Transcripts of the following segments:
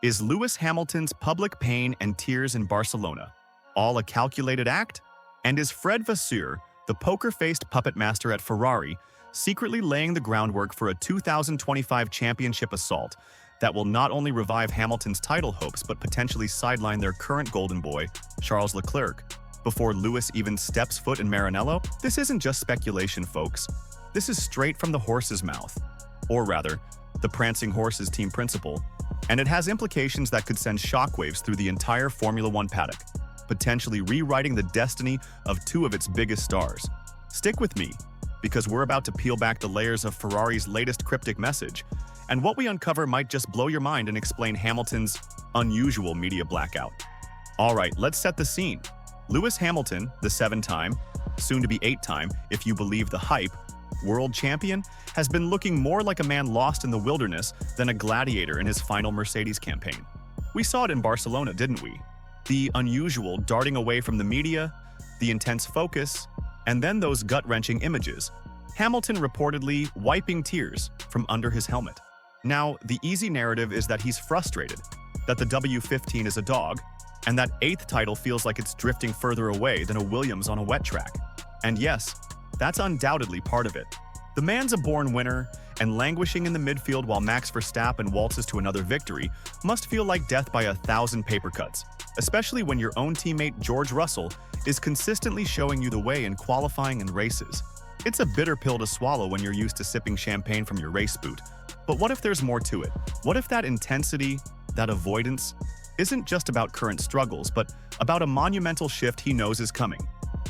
Is Lewis Hamilton's public pain and tears in Barcelona all a calculated act? And is Fred Vasseur, the poker-faced puppet master at Ferrari, secretly laying the groundwork for a 2025 championship assault that will not only revive Hamilton's title hopes but potentially sideline their current golden boy, Charles Leclerc, before Lewis even steps foot in Maranello? This isn't just speculation, folks. This is straight from the horse's mouth. Or rather, the prancing horse's team principal. And it has implications that could send shockwaves through the entire Formula One paddock, potentially rewriting the destiny of two of its biggest stars. Stick with me, because we're about to peel back the layers of Ferrari's latest cryptic message, and what we uncover might just blow your mind and explain Hamilton's unusual media blackout. Alright, let's set the scene. Lewis Hamilton, the 7-time, soon-to-be 8-time, if you believe the hype, world champion, has been looking more like a man lost in the wilderness than a gladiator in his final Mercedes campaign. We saw it in Barcelona, didn't we? The unusual darting away from the media, the intense focus, and then those gut-wrenching images. Hamilton reportedly wiping tears from under his helmet. Now, the easy narrative is that he's frustrated, that the W15 is a dog, and that 8th title feels like it's drifting further away than a Williams on a wet track. And yes, that's undoubtedly part of it. The man's a born winner, and languishing in the midfield while Max Verstappen waltzes to another victory must feel like death by 1,000 paper cuts, especially when your own teammate George Russell is consistently showing you the way in qualifying and races. It's a bitter pill to swallow when you're used to sipping champagne from your race boot. But what if there's more to it? What if that intensity, that avoidance, isn't just about current struggles, but about a monumental shift he knows is coming?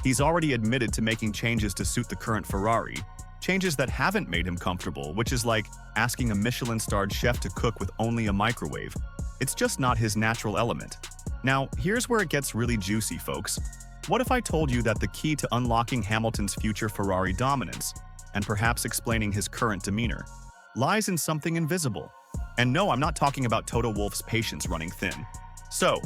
He's already admitted to making changes to suit the current Ferrari, changes that haven't made him comfortable, which is like asking a Michelin-starred chef to cook with only a microwave. It's just not his natural element. Now, here's where it gets really juicy, folks. What if I told you that the key to unlocking Hamilton's future Ferrari dominance, and perhaps explaining his current demeanor, lies in something invisible? And no, I'm not talking about Toto Wolff's patience running thin. So,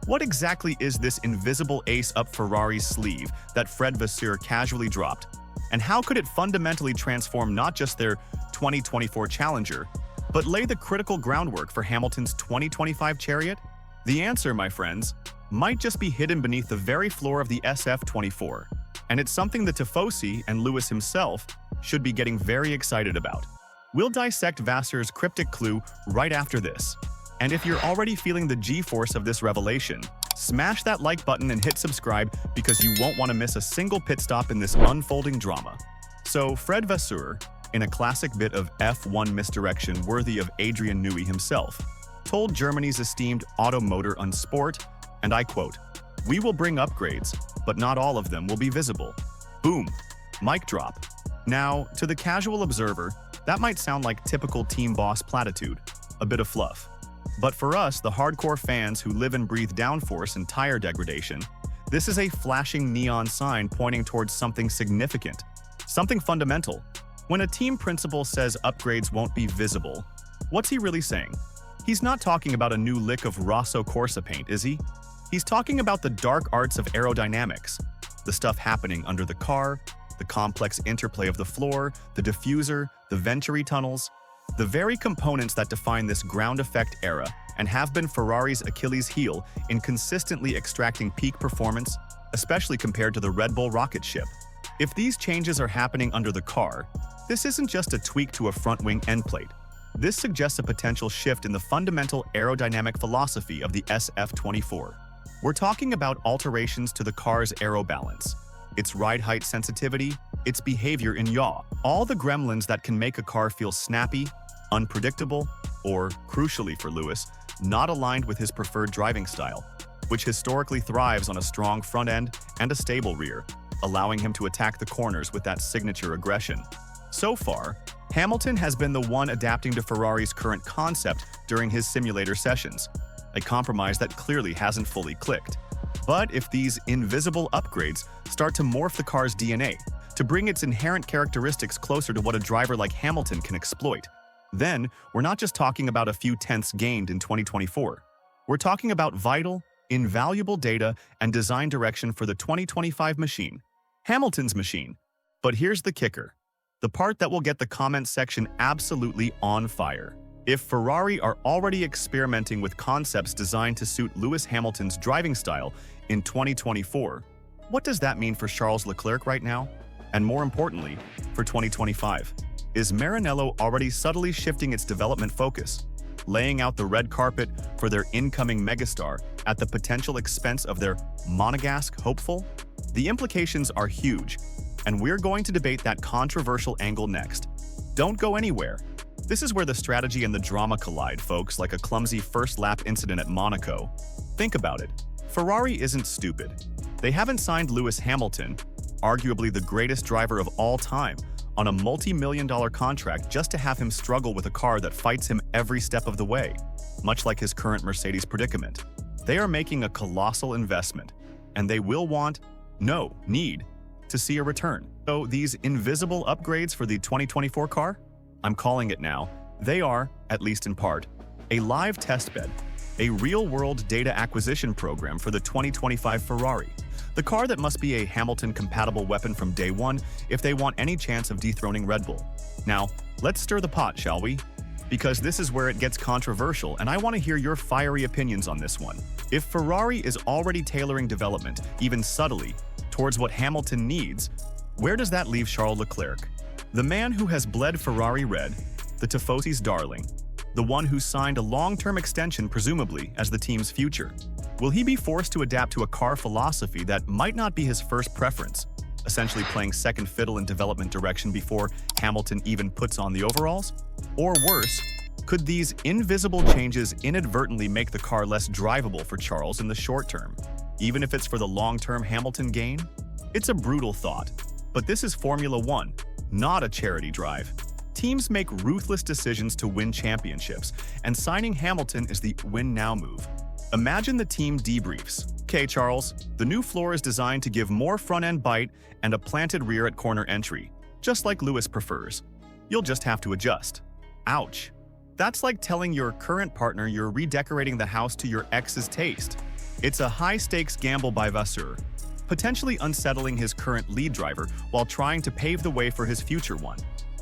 what exactly is this invisible ace up Ferrari's sleeve that Fred Vasseur casually dropped? And how could it fundamentally transform not just their 2024 challenger, but lay the critical groundwork for Hamilton's 2025 chariot? The answer, my friends, might just be hidden beneath the very floor of the SF24. And it's something that Tifosi and Lewis himself should be getting very excited about. We'll dissect Vasseur's cryptic clue right after this. And if you're already feeling the G-force of this revelation, smash that like button and hit subscribe because you won't want to miss a single pit stop in this unfolding drama. So, Fred Vasseur, in a classic bit of F1 misdirection worthy of Adrian Newey himself, told Germany's esteemed Automotor und Sport, and I quote, "We will bring upgrades, but not all of them will be visible." Boom. Mic drop. Now, to the casual observer, that might sound like typical team boss platitude, a bit of fluff. But for us, the hardcore fans who live and breathe downforce and tire degradation, this is a flashing neon sign pointing towards something significant, something fundamental. When a team principal says upgrades won't be visible, what's he really saying? He's not talking about a new lick of Rosso Corsa paint, is he? He's talking about the dark arts of aerodynamics, the stuff happening under the car, the complex interplay of the floor, the diffuser, the Venturi tunnels, the very components that define this ground effect era and have been Ferrari's Achilles heel in consistently extracting peak performance, especially compared to the Red Bull rocket ship. If these changes are happening under the car, this isn't just a tweak to a front wing end plate. This suggests a potential shift in the fundamental aerodynamic philosophy of the SF24. We're talking about alterations to the car's aero balance, its ride height sensitivity, its behavior in yaw, all the gremlins that can make a car feel snappy, unpredictable, or, crucially for Lewis, not aligned with his preferred driving style, which historically thrives on a strong front end and a stable rear, allowing him to attack the corners with that signature aggression. So far, Hamilton has been the one adapting to Ferrari's current concept during his simulator sessions, a compromise that clearly hasn't fully clicked. But if these invisible upgrades start to morph the car's DNA, to bring its inherent characteristics closer to what a driver like Hamilton can exploit, then we're not just talking about a few tenths gained in 2024. We're talking about vital, invaluable data and design direction for the 2025 machine, Hamilton's machine. But here's the kicker, the part that will get the comment section absolutely on fire. If Ferrari are already experimenting with concepts designed to suit Lewis Hamilton's driving style in 2024, what does that mean for Charles Leclerc right now? And more importantly, for 2025, is Maranello already subtly shifting its development focus, laying out the red carpet for their incoming megastar at the potential expense of their Monegasque hopeful? The implications are huge, and we're going to debate that controversial angle next. Don't go anywhere. This is where the strategy and the drama collide, folks, like a clumsy first-lap incident at Monaco. Think about it. Ferrari isn't stupid. They haven't signed Lewis Hamilton, arguably the greatest driver of all time, on a multi-million-dollar contract just to have him struggle with a car that fights him every step of the way, much like his current Mercedes predicament. They are making a colossal investment, and they will need to see a return. So these invisible upgrades for the 2024 car? I'm calling it now. They are, at least in part, a live testbed, a real-world data acquisition program for the 2025 Ferrari, the car that must be a Hamilton-compatible weapon from day one if they want any chance of dethroning Red Bull. Now, let's stir the pot, shall we? Because this is where it gets controversial, and I want to hear your fiery opinions on this one. If Ferrari is already tailoring development, even subtly, towards what Hamilton needs, where does that leave Charles Leclerc? The man who has bled Ferrari red, the Tifosi's darling, the one who signed a long-term extension presumably as the team's future. Will he be forced to adapt to a car philosophy that might not be his first preference, essentially playing second fiddle in development direction before Hamilton even puts on the overalls? Or worse, could these invisible changes inadvertently make the car less drivable for Charles in the short term, even if it's for the long-term Hamilton gain? It's a brutal thought, but this is Formula One, not a charity drive. Teams make ruthless decisions to win championships, and signing Hamilton is the win-now move. Imagine the team debriefs. Okay, Charles, the new floor is designed to give more front-end bite and a planted rear at corner entry, just like Lewis prefers. You'll just have to adjust. Ouch. That's like telling your current partner you're redecorating the house to your ex's taste. It's a high-stakes gamble by Vasseur, potentially unsettling his current lead driver while trying to pave the way for his future one.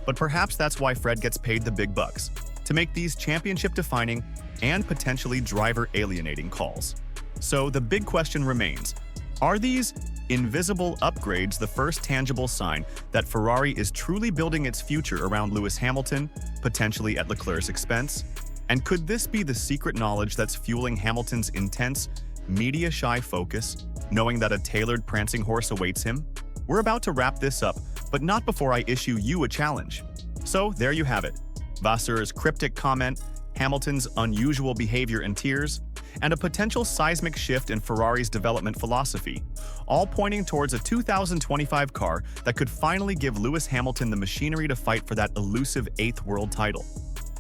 But perhaps that's why Fred gets paid the big bucks, to make these championship-defining and potentially driver-alienating calls. So the big question remains, are these invisible upgrades the first tangible sign that Ferrari is truly building its future around Lewis Hamilton, potentially at Leclerc's expense? And could this be the secret knowledge that's fueling Hamilton's intense, media-shy focus, knowing that a tailored prancing horse awaits him? We're about to wrap this up, but not before I issue you a challenge. So there you have it. Vasseur's cryptic comment, Hamilton's unusual behavior and tears, and a potential seismic shift in Ferrari's development philosophy, all pointing towards a 2025 car that could finally give Lewis Hamilton the machinery to fight for that elusive 8th world title.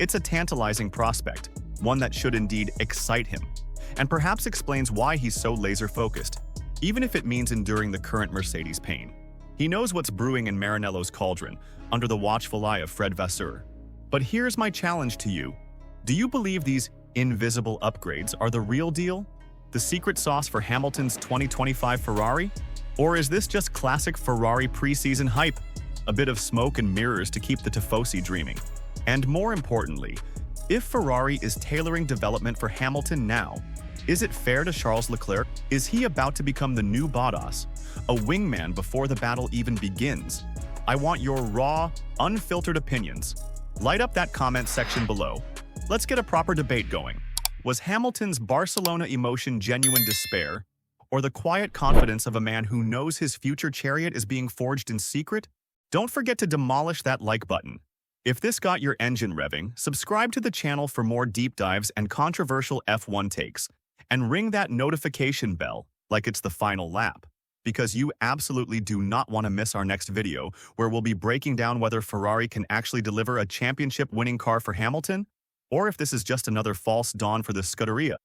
It's a tantalizing prospect, one that should indeed excite him, and perhaps explains why he's so laser-focused, even if it means enduring the current Mercedes pain. He knows what's brewing in Maranello's cauldron, under the watchful eye of Fred Vasseur. But here's my challenge to you. Do you believe these invisible upgrades are the real deal? The secret sauce for Hamilton's 2025 Ferrari? Or is this just classic Ferrari preseason hype? A bit of smoke and mirrors to keep the Tifosi dreaming. And more importantly, if Ferrari is tailoring development for Hamilton now, is it fair to Charles Leclerc? Is he about to become the new Bottas, a wingman before the battle even begins? I want your raw, unfiltered opinions. Light up that comment section below. Let's get a proper debate going. Was Hamilton's Barcelona emotion genuine despair, or the quiet confidence of a man who knows his future chariot is being forged in secret? Don't forget to demolish that like button. If this got your engine revving, subscribe to the channel for more deep dives and controversial F1 takes, and ring that notification bell like it's the final lap, because you absolutely do not want to miss our next video where we'll be breaking down whether Ferrari can actually deliver a championship-winning car for Hamilton, or if this is just another false dawn for the Scuderia.